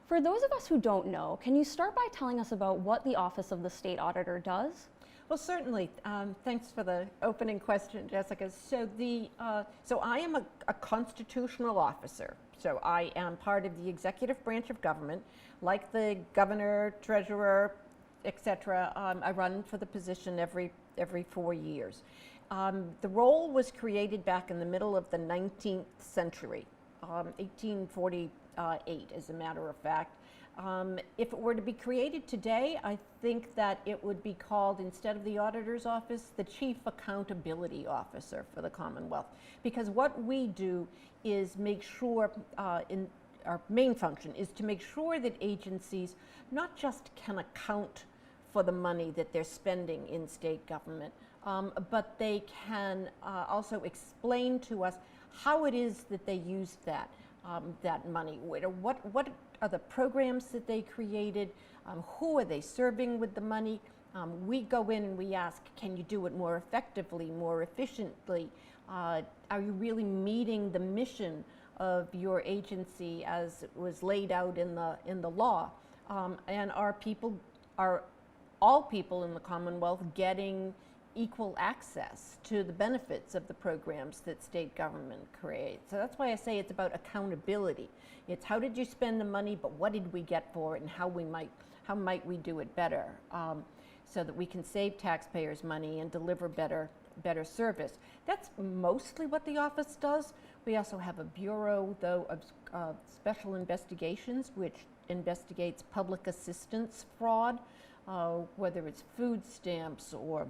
For those of us who don't know, can you start by telling us about what the Office of the State Auditor does? Well, certainly. Thanks for the opening question, Jessica. So I am a constitutional officer. So I am part of the executive branch of government, like the governor, treasurer, etc. I run for the position every 4 years. The role was created back in the middle of the 19th century, 1848, as a matter of fact. If it were to be created today, I think that it would be called, instead of the Auditor's Office, the Chief Accountability Officer for the Commonwealth. Because what we do is make sure, our main function is to make sure that agencies not just can account for the money that they're spending in state government, but they can also explain to us how it is that they use that money. What are the programs that they created? Who are they serving with the money? We go in and we ask, can you do it more effectively, more efficiently? Are you really meeting the mission of your agency as it was laid out in the law? And are all people in the Commonwealth getting equal access to the benefits of the programs that state government creates? So that's why I say it's about accountability. It's how did you spend the money, but what did we get for it, and how might we do it better, so that we can save taxpayers money and deliver better service. That's mostly what the office does. We also have a bureau, though, of special investigations, which investigates public assistance fraud, whether it's food stamps or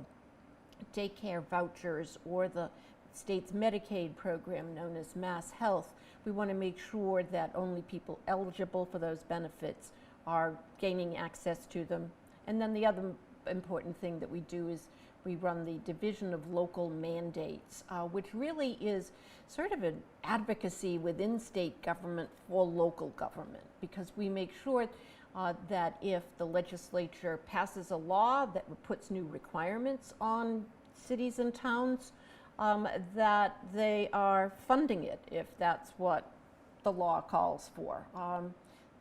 daycare vouchers or the state's Medicaid program known as Mass Health. We want to make sure that only people eligible for those benefits are gaining access to them. And then the other important thing that we do is we run the Division of Local Mandates, which really is sort of an advocacy within state government for local government, because we make sure that if the legislature passes a law that puts new requirements on cities and towns, that they are funding it if that's what the law calls for.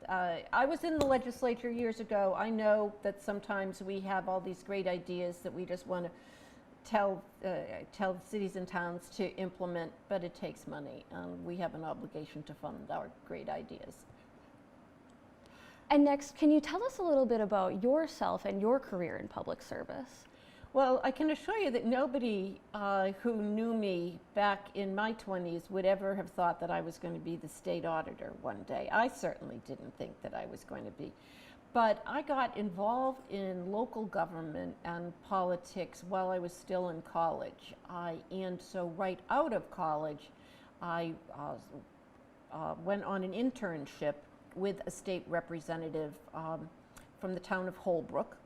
I was in the legislature years ago. I know that sometimes we have all these great ideas that we just want to tell cities and towns to implement, but it takes money, and we have an obligation to fund our great ideas. And next, can you tell us a little bit about yourself and your career in public service? Well, I can assure you that nobody who knew me back in my 20s would ever have thought that I was going to be the state auditor one day. I certainly didn't think that I was going to be. But I got involved in local government and politics while I was still in college. And so right out of college, I went on an internship with a state representative from the town of Holbrook.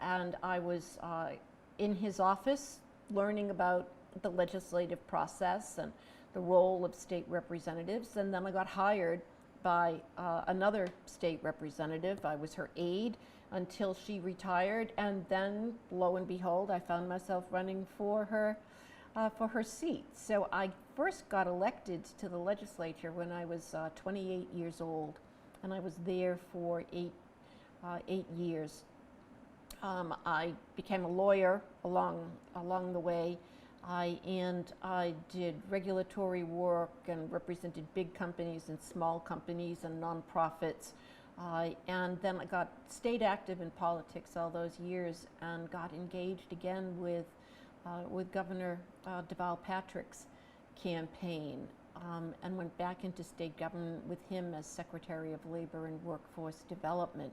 And I was in his office learning about the legislative process and the role of state representatives. And then I got hired by another state representative. I was her aide until she retired. And then, lo and behold, I found myself running for her seat. So I first got elected to the legislature when I was 28 years old. And I was there for eight years. I became a lawyer along the way, and I did regulatory work and represented big companies and small companies and nonprofits, and then I got stayed active in politics all those years and got engaged again with Governor Deval Patrick's campaign, and went back into state government with him as Secretary of Labor and Workforce Development.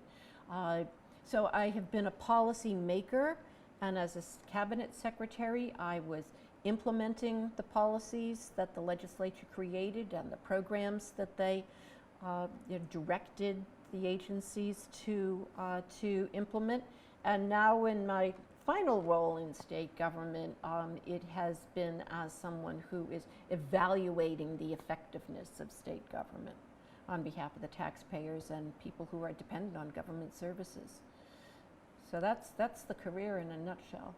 So I have been a policy maker, and as a cabinet secretary, I was implementing the policies that the legislature created and the programs that they directed the agencies to implement. And now in my final role in state government, it has been as someone who is evaluating the effectiveness of state government on behalf of the taxpayers and people who are dependent on government services. So that's the career in a nutshell.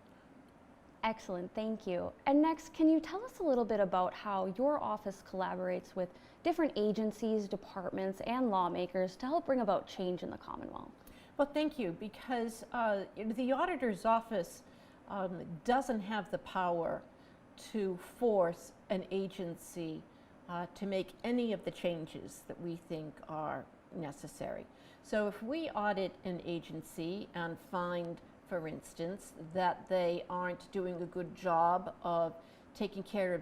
Excellent, thank you. And next, can you tell us a little bit about how your office collaborates with different agencies, departments, and lawmakers to help bring about change in the Commonwealth? Well, thank you, because the auditor's office doesn't have the power to force an agency to make any of the changes that we think are necessary. So if we audit an agency and find, for instance, that they aren't doing a good job of taking care of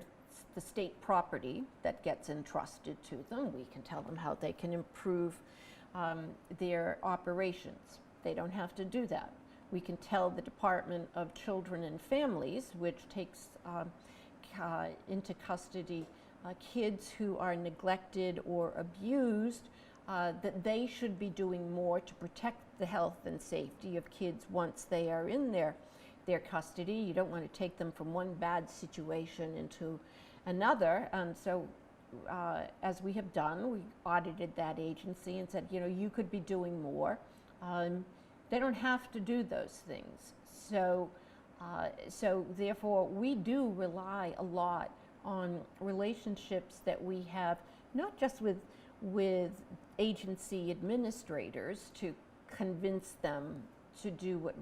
the state property that gets entrusted to them, we can tell them how they can improve their operations. They don't have to do that. We can tell the Department of Children and Families, which takes into custody kids who are neglected or abused, that they should be doing more to protect the health and safety of kids once they are in their custody. You don't want to take them from one bad situation into another. And so as we have done, we audited that agency and said, you know, you could be doing more. They don't have to do those things. So therefore, we do rely a lot on relationships that we have, not just with agency administrators to convince them to do what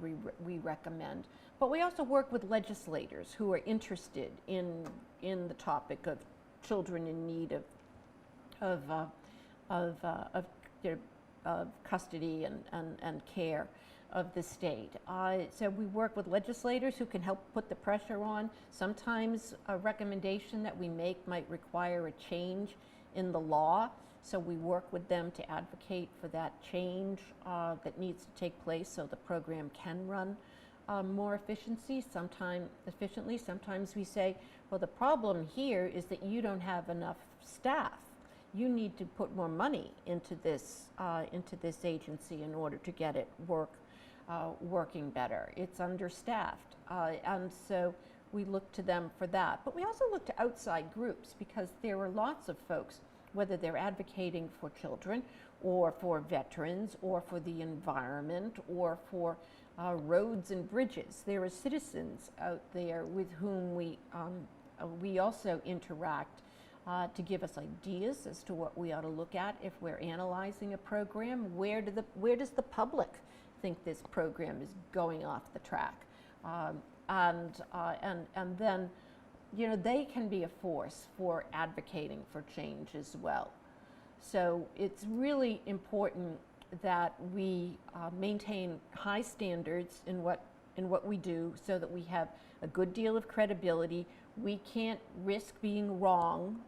we recommend, but we also work with legislators who are interested in the topic of children in need of custody and care of the state. So we work with legislators who can help put the pressure on. Sometimes a recommendation that we make might require a change in the law, so we work with them to advocate for that change that needs to take place so the program can run more efficiently. Sometimes we say, well, the problem here is that you don't have enough staff. You need to put more money into this agency in order to get it working better. It's understaffed, and so we look to them for that. But we also look to outside groups, because there are lots of folks, whether they're advocating for children or for veterans or for the environment or for roads and bridges. There are citizens out there with whom we also interact to give us ideas as to what we ought to look at if we're analyzing a program. Where does the public think this program is going off the track? And then, you know, they can be a force for advocating for change as well. So it's really important that we maintain high standards in what we do, so that we have a good deal of credibility. We can't risk being wrong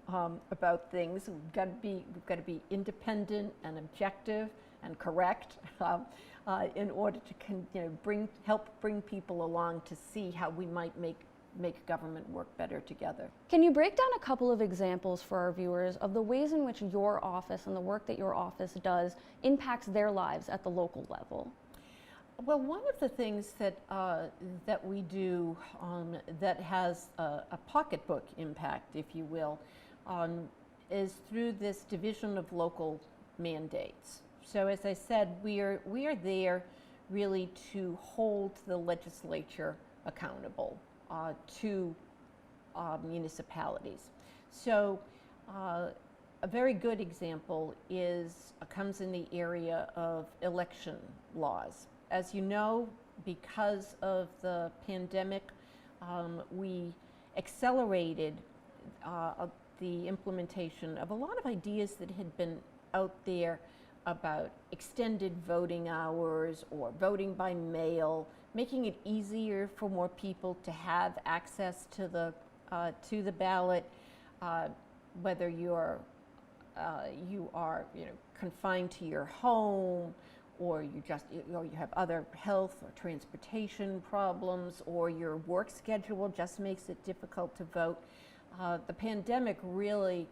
about things. We've got to be independent and objective and correct in order to help bring people along to see how we might make government work better together. Can you break down a couple of examples for our viewers of the ways in which your office and the work that your office does impacts their lives at the local level? Well, one of the things that we do that has a pocketbook impact, if you will, is through this division of local mandates. So as I said, we are there really to hold the legislature accountable to municipalities. So a very good example comes in the area of election laws. As you know, because of the pandemic, we accelerated the implementation of a lot of ideas that had been out there about extended voting hours or voting by mail, making it easier for more people to have access to the ballot, whether you are confined to your home, or you have other health or transportation problems, or your work schedule just makes it difficult to vote. The pandemic really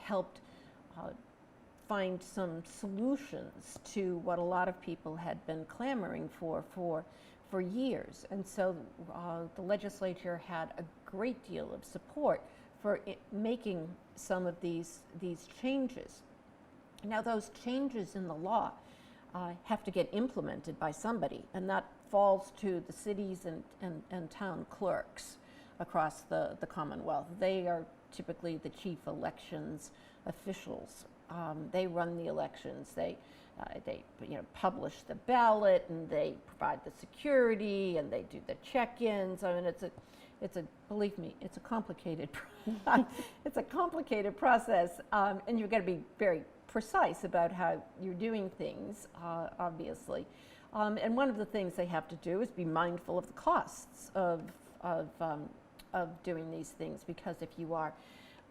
helped find some solutions to what a lot of people had been clamoring for years. And so the legislature had a great deal of support for making some of these changes. Now, those changes in the law have to get implemented by somebody, and falls to the cities and town clerks across the Commonwealth. They are typically the chief elections officials. They run the elections. They publish the ballot, and they provide the security, and they do the check-ins. I mean, believe me, it's a complicated it's a complicated process, and you've got to be very precise about how you're doing things, obviously. And one of the things they have to do is be mindful of the costs of doing these things, because if you are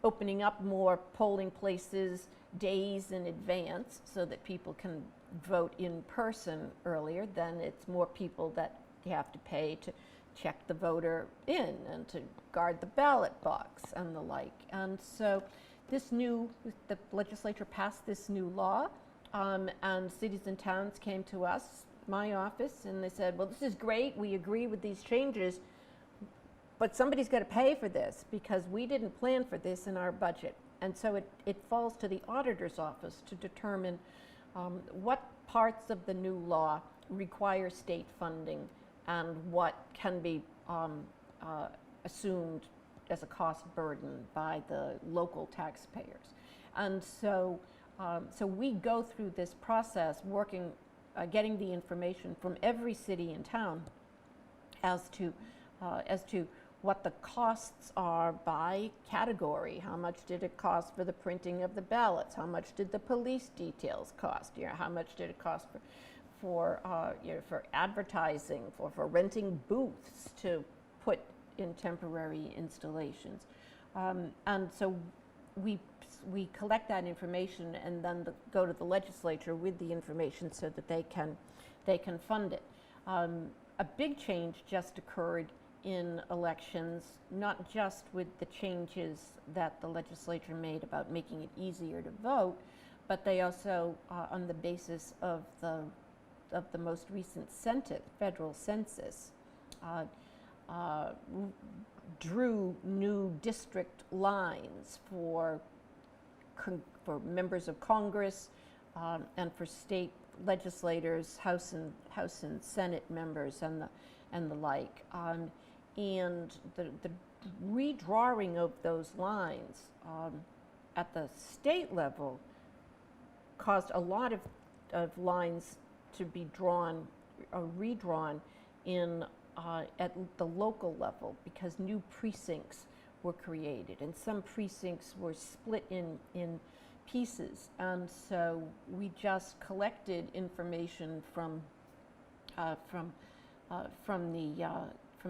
opening up more polling places days in advance so that people can vote in person earlier, then it's more people that you have to pay to check the voter in and to guard the ballot box and the like. And so the legislature passed this new law, and cities and towns came to us, my office, and they said, well, this is great, we agree with these changes, but somebody's got to pay for this because we didn't plan for this in our budget. And so it falls to the auditor's office to determine what parts of the new law require state funding and what can be assumed as a cost burden by the local taxpayers. And so we go through this process working, getting the information from every city and town as to what the costs are by category. How much did it cost for the printing of the ballots? How much did the police details cost? How much did it cost for advertising, for renting booths to put in temporary installations? And so we collect that information and then go to the legislature with the information so that they can fund it. A big change just occurred in elections, not just with the changes that the legislature made about making it easier to vote, but they also, on the basis of the most recent federal census, drew new district lines for members of Congress and for state legislators, House and Senate members, and the like. And the redrawing of those lines at the state level caused a lot of lines to be drawn or redrawn at the local level, because new precincts were created and some precincts were split in pieces. And so we just collected information from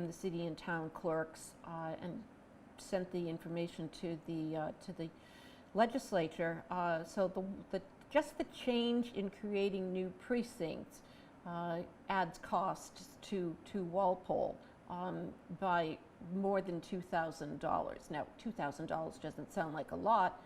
the city and town clerks and sent the information to the legislature. So just the change in creating new precincts adds costs to Walpole by more than $2,000. Now, $2,000 doesn't sound like a lot,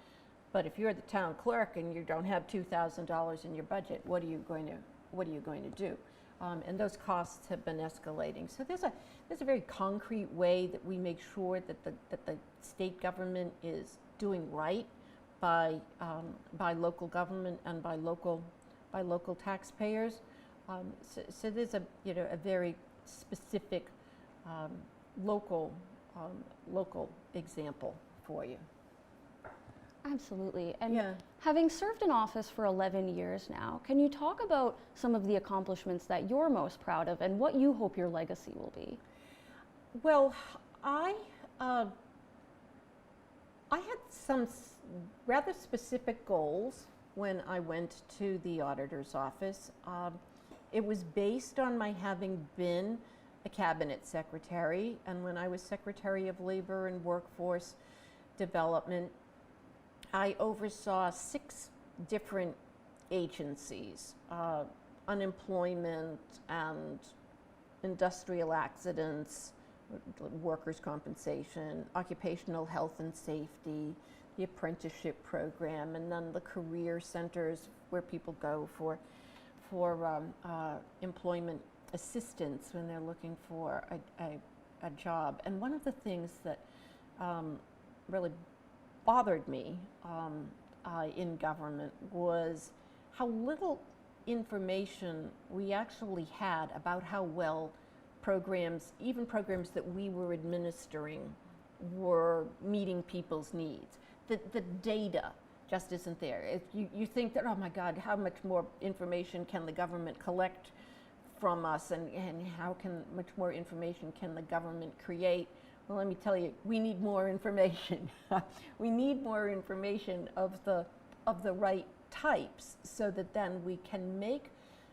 but if you're the town clerk and you don't have $2,000 in your budget, what are you going to do? And those costs have been escalating. So there's a very concrete way that we make sure that the state government is doing right by local government and by local taxpayers. So there's a very specific local example for you. Absolutely. And Yeah. having served in office for 11 years now, can you talk about some of the accomplishments that you're most proud of and what you hope your legacy will be? Well, I had some rather specific goals when I went to the auditor's office. It was based on my having been a cabinet secretary, and when I was Secretary of Labor and Workforce Development, I oversaw 6 different agencies: unemployment and industrial accidents, workers' compensation, occupational health and safety, the apprenticeship program, and then the career centers where people go for employment assistance when they're looking for a job. And one of the things that really bothered me in government was how little information we actually had about how well programs, even programs that we were administering, were meeting people's needs. The data just isn't there. If you think that, oh my God, how much more information can the government collect from us, and how much more information can the government create? Well, let me tell you, we need more information. We need more information of the right types, so that then we can make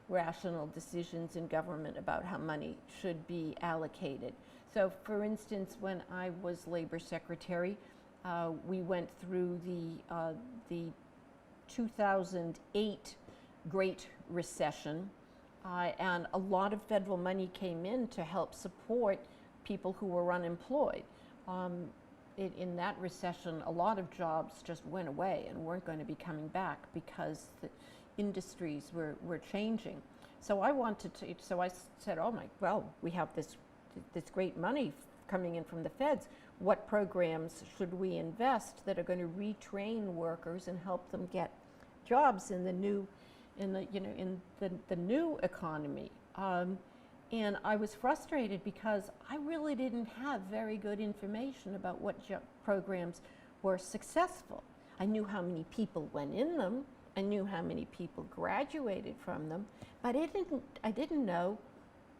rational decisions in government about how money should be allocated. So, for instance, when I was Labor Secretary, we went through the 2008 Great Recession, and a lot of federal money came in to help support people who were unemployed. In that recession, a lot of jobs just went away and weren't going to be coming back because the industries were changing. So I said, oh my, well, we have this great money coming in from the feds. What programs should we invest that are going to retrain workers and help them get jobs in the new economy? And I was frustrated because I really didn't have very good information about what programs were successful. I knew how many people went in them, I knew how many people graduated from them, but I didn't know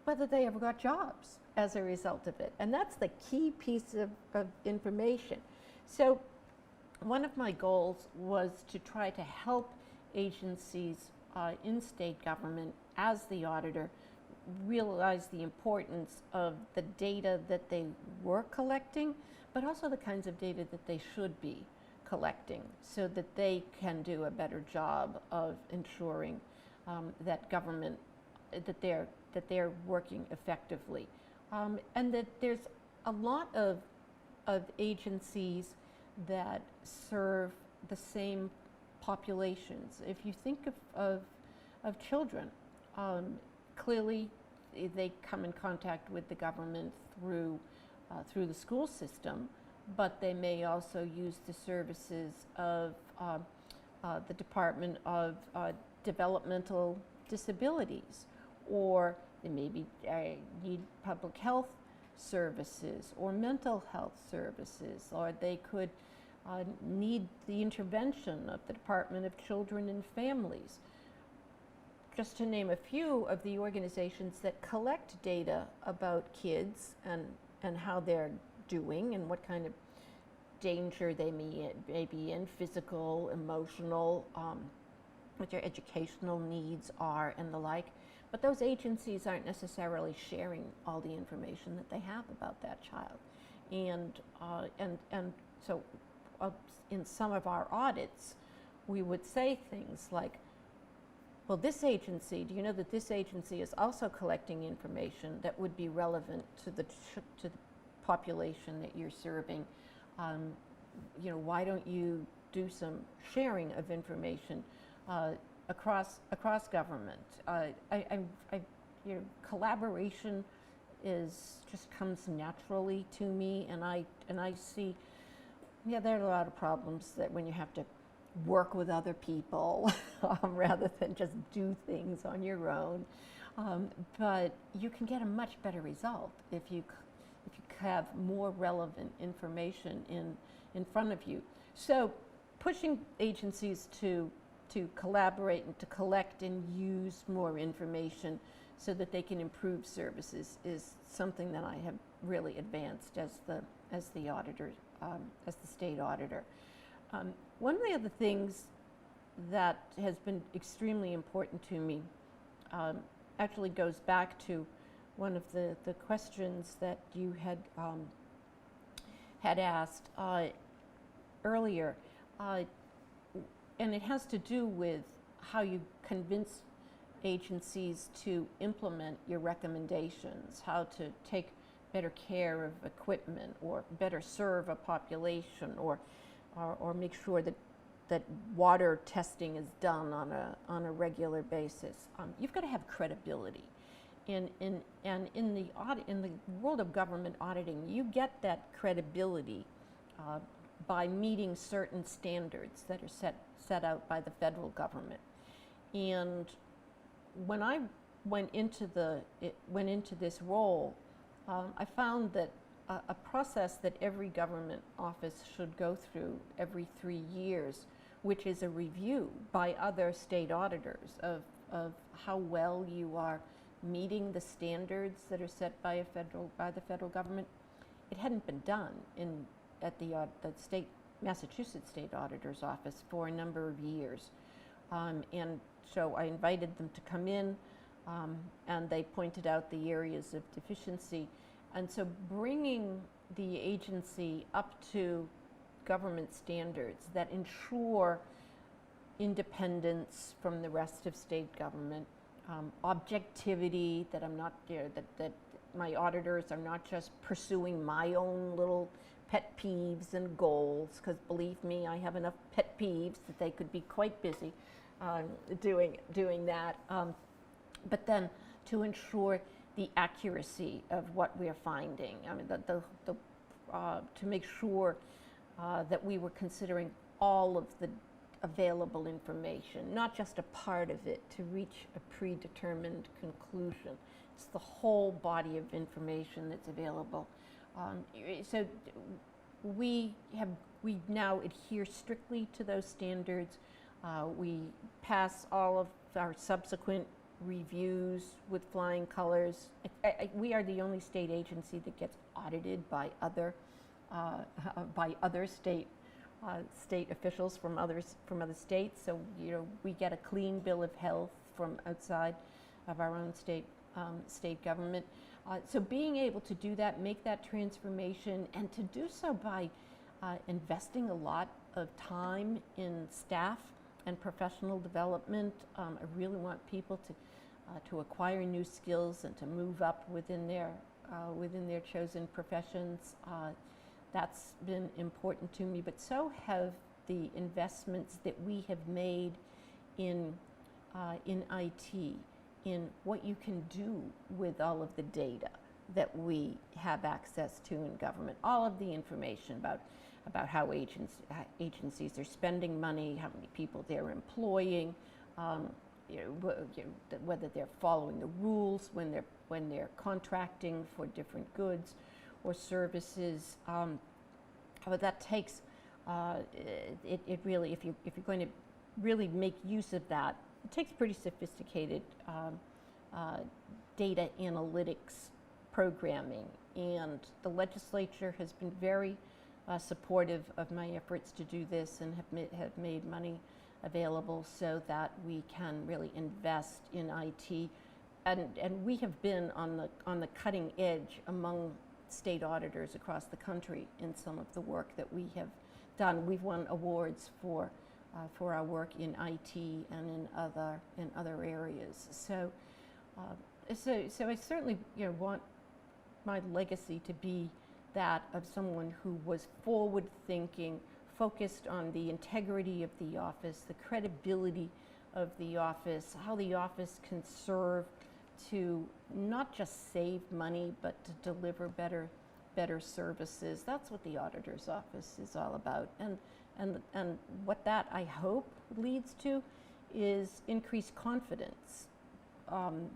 whether they ever got jobs as a result of it. And that's the key piece of information. So one of my goals was to try to help agencies in state government, as the auditor, realize the importance of the data that they were collecting, but also the kinds of data that they should be collecting, so that they can do a better job of ensuring that government, that they're working effectively, and that there's a lot of agencies that serve the same populations. If you think of children, clearly they come in contact with the government through the school system, but they may also use the services of the Department of Developmental Disabilities, or they maybe need public health services or mental health services, or they could need the intervention of the Department of Children and Families. Just to name a few of the organizations that collect data about kids and how they're doing and what kind of danger they may be in, physical, emotional, what their educational needs are and the like. But those agencies aren't necessarily sharing all the information that they have about that child. And so in some of our audits, we would say things like, well, this agency, do you know that this agency is also collecting information that would be relevant to the population that you're serving? Why don't you do some sharing of information across government? Collaboration just comes naturally to me, and I see, there are a lot of problems that when you have to work with other people rather than just do things on your own. But you can get a much better result if you have more relevant information in front of you. So pushing agencies to collaborate and to collect and use more information so that they can improve services is something that I have really advanced as the auditor, as the state auditor. One of the other things that has been extremely important to me actually goes back to one of the questions that you had asked earlier, and it has to do with how you convince agencies to implement your recommendations, how to take better care of equipment, or better serve a population, or make sure that water testing is done on a regular basis. You've got to have credibility. And in the world of government auditing, you get that credibility by meeting certain standards that are set out by the federal government. And when I went into this role, I found that a process that every government office should go through every 3 years, which is a review by other state auditors of how well you are meeting the standards that are set by the federal government. It hadn't been done at the Massachusetts State Auditor's Office for a number of years. And so I invited them to come in, and they pointed out the areas of deficiency. And so bringing the agency up to government standards that ensure independence from the rest of state government, objectivity, that I'm not, that my auditors are not just pursuing my own little pet peeves and goals, because believe me, I have enough pet peeves that they could be quite busy doing that. But then to ensure the accuracy of what we're finding. I mean, to make sure that we were considering all of the available information, not just a part of it to reach a predetermined conclusion. It's the whole body of information that's available. So we now adhere strictly to those standards. We pass all of our subsequent reviews with flying colors. We are the only state agency that gets audited by other state officials from other states. So we get a clean bill of health from outside of our own state government. So being able to do that, make that transformation, and to do so by investing a lot of time in staff and professional development. I really want people to acquire new skills and to move up within their chosen professions. That's been important to me, but so have the investments that we have made in IT, in what you can do with all of the data that we have access to in government, all of the information about how agencies are spending money, how many people they're employing, whether they're following the rules when they're contracting for different goods or services. But that takes it really, if you're going to really make use of that, it takes pretty sophisticated data analytics programming, and the legislature has been very supportive of my efforts to do this, and have made money available so that we can really invest in IT, and we have been on the cutting edge among state auditors across the country in some of the work that we have done. We've won awards for our work in IT and in other areas. So I certainly want my legacy to be that of someone who was forward-thinking, focused on the integrity of the office, the credibility of the office, how the office can serve to not just save money, but to deliver better services. That's what the auditor's office is all about. And what that, I hope, leads to is increased confidence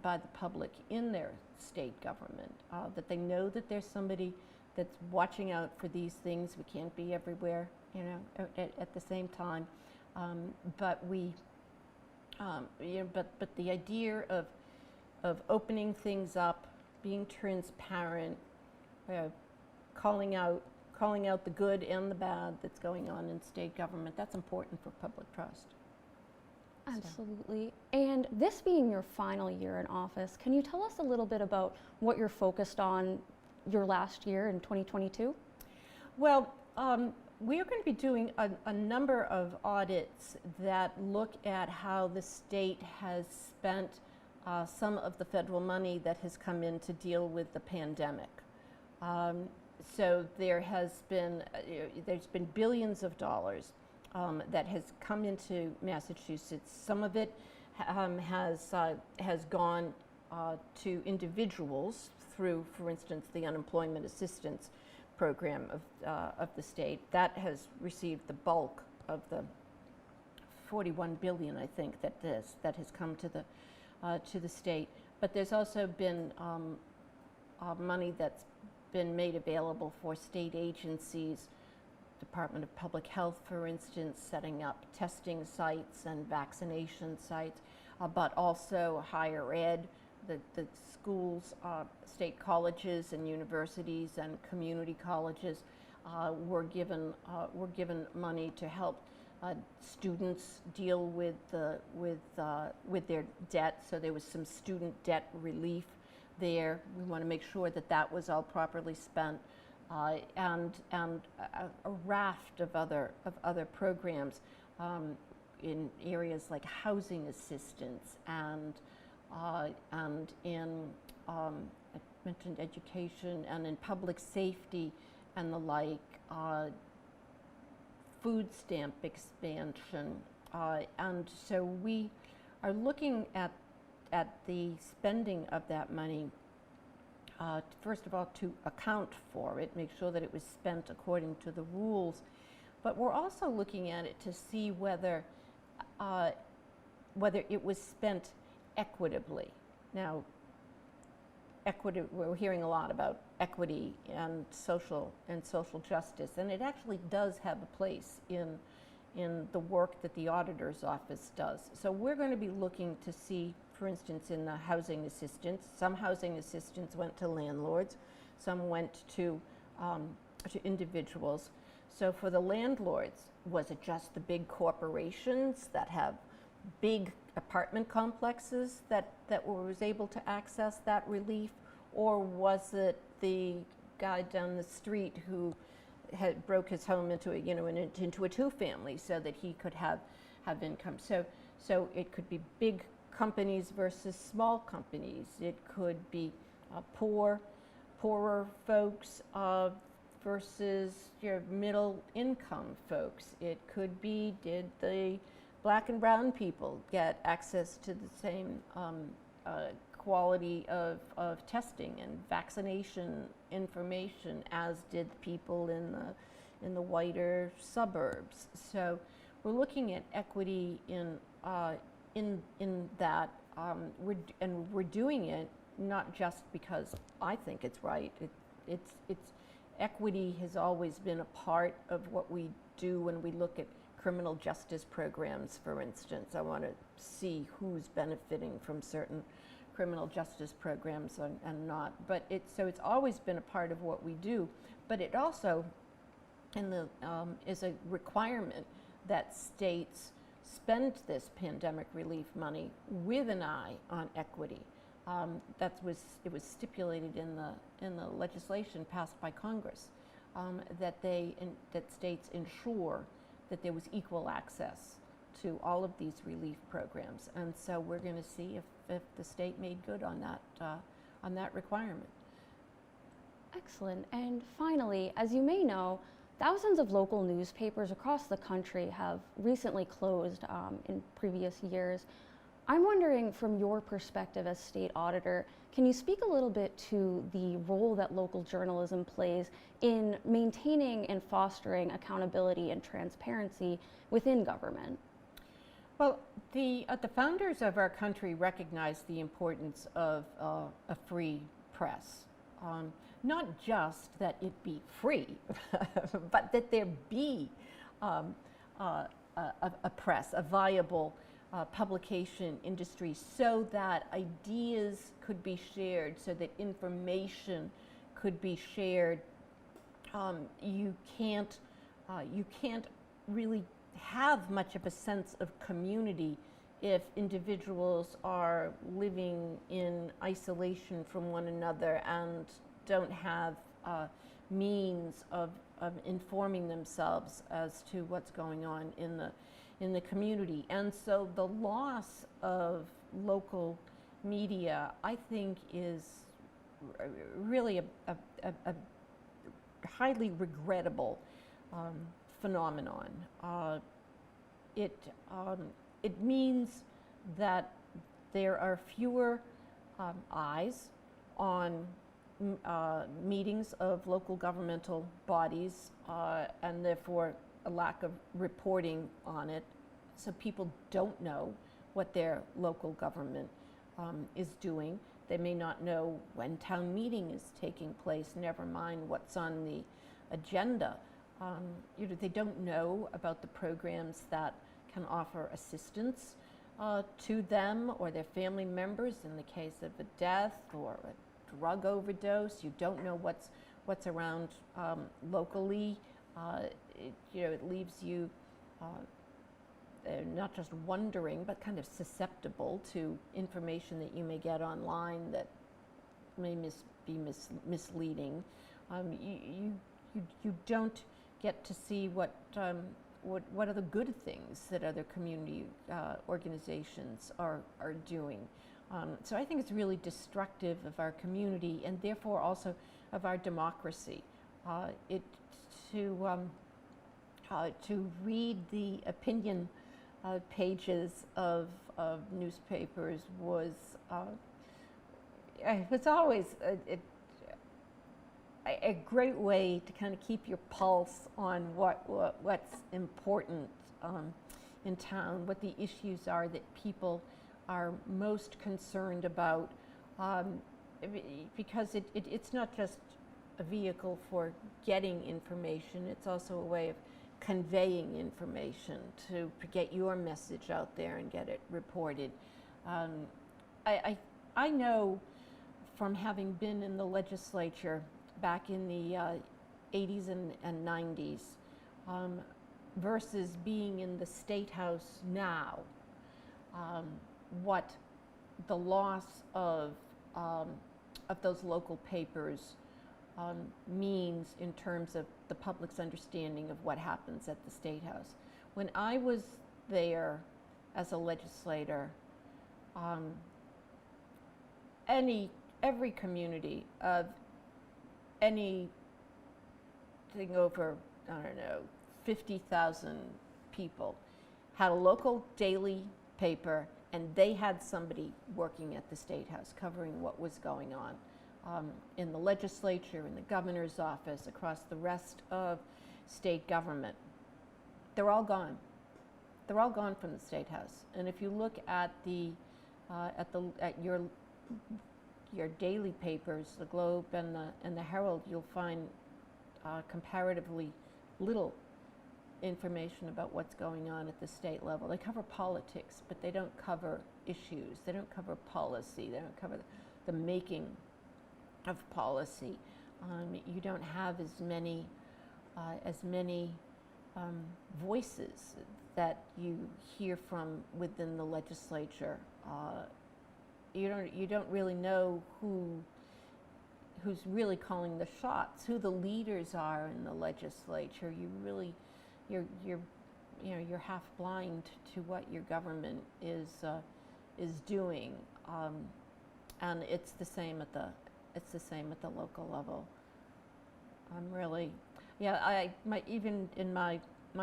by the public in their state government, that they know that there's somebody that's watching out for these things. We can't be everywhere, at the same time. But the idea of opening things up, being transparent, calling out the good and the bad that's going on in state government, that's important for public trust. Absolutely. And this being your final year in office, can you tell us a little bit about what you're focused on your last year in 2022? Well, we are going to be doing a number of audits that look at how the state has spent some of the federal money that has come in to deal with the pandemic. So there's been billions of dollars that has come into Massachusetts. Some of it has gone to individuals through, for instance, the unemployment assistance program of the state. That has received the bulk of the $41 billion, I think, that has come to to the state. But there's also been money that's been made available for state agencies, Department of Public Health, for instance, setting up testing sites and vaccination sites, but also higher ed, the schools, state colleges and universities and community colleges were given money to help students deal with their debt. So there was some student debt relief there. We want to make sure that that was all properly spent, and a raft of other programs in areas like housing assistance and in I mentioned education and in public safety and the like. Food stamp expansion, and so we are looking at the spending of that money, first of all, to account for it, make sure that it was spent according to the rules, but we're also looking at it to see whether it was spent equitably. Now, we're hearing a lot about equity and social justice, and it actually does have a place in the work that the auditor's office does. So we're going to be looking to see, for instance, in the housing assistance, some housing assistance went to landlords, some went to individuals. So for the landlords, was it just the big corporations that have big apartment complexes that was able to access that relief, or was it the guy down the street who had broke his home into a two-family so that he could have income? So it could be big companies versus small companies. It could be poorer folks versus your middle income folks. It could be, did the Black and brown people get access to the same quality of testing and vaccination information as did people in the whiter suburbs? So we're looking at equity in that, we're doing it not just because I think it's right. It's equity has always been a part of what we do when we look at criminal justice programs, for instance. I want to see who's benefiting from certain criminal justice programs and not. But it's always been a part of what we do. But it also is a requirement that states spend this pandemic relief money with an eye on equity. It was stipulated in the legislation passed by Congress that states ensure that there was equal access to all of these relief programs, and so we're going to see if the state made good on that requirement. Excellent. And finally, as you may know, thousands of local newspapers across the country have recently closed in previous years. I'm wondering, from your perspective as state auditor, can you speak a little bit to the role that local journalism plays in maintaining and fostering accountability and transparency within government? Well, the founders of our country recognized the importance of a free press. Not just that it be free, but that there be a press, a viable publication industry, so that ideas could be shared, so that information could be shared. You can't really have much of a sense of community if individuals are living in isolation from one another and don't have means of informing themselves as to what's going on in the community. And so the loss of local media, I think, is really a highly regrettable phenomenon. It means that there are fewer eyes on meetings of local governmental bodies, and therefore a lack of reporting on it. So people don't know what their local government is doing. They may not know when town meeting is taking place, never mind what's on the agenda. They don't know about the programs that can offer assistance to them or their family members in the case of a death or a drug overdose. You don't know what's around locally. It leaves you not just wondering, but kind of susceptible to information that you may get online that may be misleading. You don't get to see what are the good things that other community organizations are doing. So I think it's really destructive of our community and therefore also of our democracy. To read the opinion pages of newspapers was always a great way to kind of keep your pulse on what's important in town, what the issues are that people are most concerned about, because it's not just a vehicle for getting information, it's also a way of conveying information to get your message out there and get it reported. I know from having been in the legislature back in the 80s and 90s versus being in the State House now, what the loss of those local papers means in terms of the public's understanding of what happens at the State House. When I was there as a legislator, every community of anything over, 50,000 people had a local daily paper, and they had somebody working at the State House covering what was going on in the legislature, in the governor's office, across the rest of state government. They're all gone. They're all gone from the State House. And if you look at your daily papers, the Globe and the Herald, you'll find comparatively little information about what's going on at the state level. They cover politics, but they don't cover issues. They don't cover policy. They don't cover the making of policy. You don't have as many voices that you hear from within the legislature. You don't really know who's really calling the shots, who the leaders are in the legislature. You're half blind to what your government is doing, and it's the same at the local level. Even in my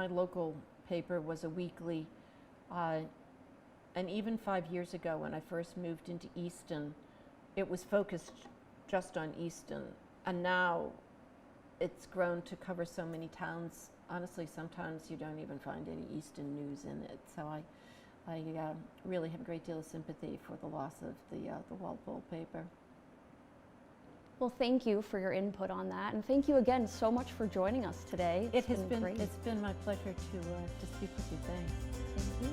local paper was a weekly, and even 5 years ago when I first moved into Easton, it was focused just on Easton, and now it's grown to cover so many towns. Honestly, sometimes you don't even find any Easton news in it. So I really have a great deal of sympathy for the loss of the Walpole paper. Well, thank you for your input on that, and thank you again so much for joining us today. It's been great. my pleasure to speak with you. Thanks. Thank you.